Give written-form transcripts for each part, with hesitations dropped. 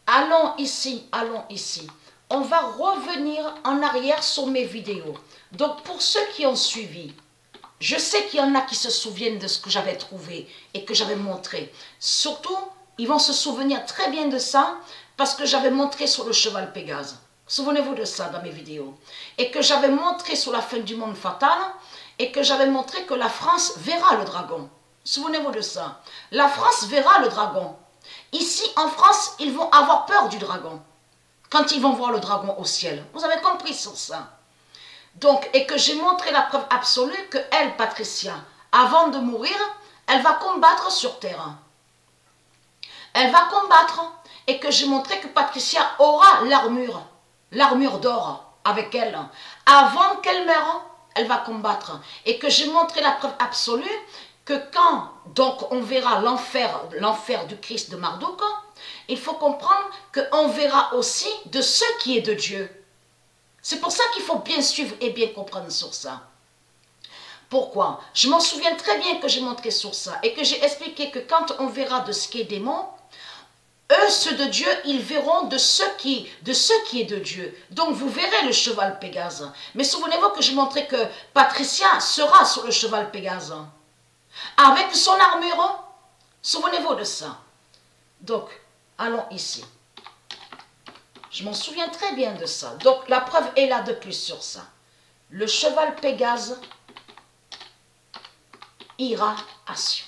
Allons ici, allons ici. On va revenir en arrière sur mes vidéos. Donc, pour ceux qui ont suivi, je sais qu'il y en a qui se souviennent de ce que j'avais trouvé et que j'avais montré. Surtout, ils vont se souvenir très bien de ça parce que j'avais montré sur le cheval Pégase. Souvenez-vous de ça dans mes vidéos. Et que j'avais montré sur la fin du monde fatal et que j'avais montré que la France verra le dragon. Souvenez-vous de ça. La France verra le dragon. Ici, en France, ils vont avoir peur du dragon quand ils vont voir le dragon au ciel. Vous avez compris sur ça. Donc, et que j'ai montré la preuve absolue que elle, Patricia, avant de mourir, elle va combattre sur terre. Elle va combattre et que j'ai montré que Patricia aura l'armure d'or avec elle. Avant qu'elle meure, elle va combattre. Et que j'ai montré la preuve absolue que quand donc on verra l'enfer du Christ de Marduk, il faut comprendre qu'on verra aussi de ce qui est de Dieu. C'est pour ça qu'il faut bien suivre et bien comprendre sur ça. Pourquoi? Je m'en souviens très bien que j'ai montré sur ça et que j'ai expliqué que quand on verra de ce qui est démon, eux, ceux de Dieu, ils verront de ce qui est de Dieu. Donc vous verrez le cheval Pégase. Mais souvenez-vous que j'ai montré que Patricia sera sur le cheval Pégase. Avec son armure. Souvenez-vous de ça. Donc, allons ici. Je m'en souviens très bien de ça. Donc, la preuve est là de plus sur ça. Le cheval Pégase ira à Sion.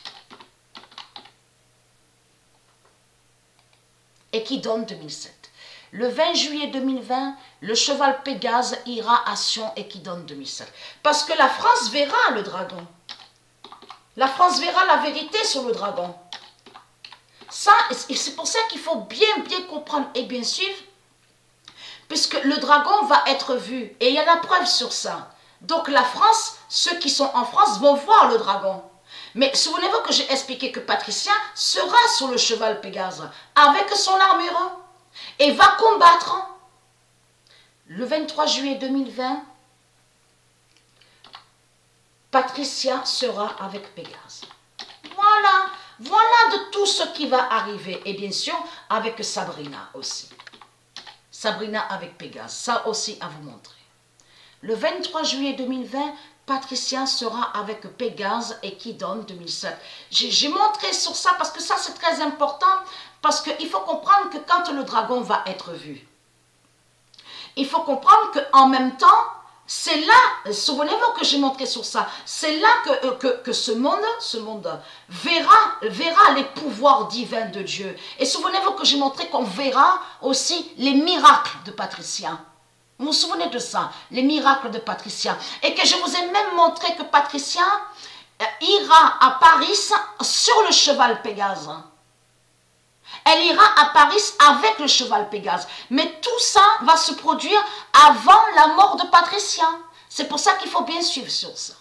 Et qui donne 2007. Le 20 juillet 2020, le cheval Pégase ira à Sion et qui donne 2007. Parce que la France verra le dragon. La France verra la vérité sur le dragon. Ça, c'est pour ça qu'il faut bien comprendre et bien suivre. Puisque le dragon va être vu. Et il y a la preuve sur ça. Donc la France, ceux qui sont en France vont voir le dragon. Mais souvenez-vous que j'ai expliqué que Patricia sera sur le cheval Pégase avec son armure et va combattre. Le 23 juillet 2020, Patricia sera avec Pégase. Voilà de tout ce qui va arriver. Et bien sûr, avec Sabrina aussi. Sabrina avec Pégase, ça aussi à vous montrer. Le 23 juillet 2020, Patricia sera avec Pégase et qui donne 2007. J'ai montré sur ça parce que ça c'est très important, parce qu'il faut comprendre que quand le dragon va être vu, il faut comprendre qu'en même temps, c'est là, souvenez-vous que j'ai montré sur ça, c'est là que ce monde verra les pouvoirs divins de Dieu. Et souvenez-vous que j'ai montré qu'on verra aussi les miracles de Patricia. Vous vous souvenez de ça, les miracles de Patricia. Et que je vous ai même montré que Patricia ira à Paris sur le cheval Pégase. Elle ira à Paris avec le cheval Pégase. Mais tout ça va se produire avant la mort de Patricia. C'est pour ça qu'il faut bien suivre sur ça.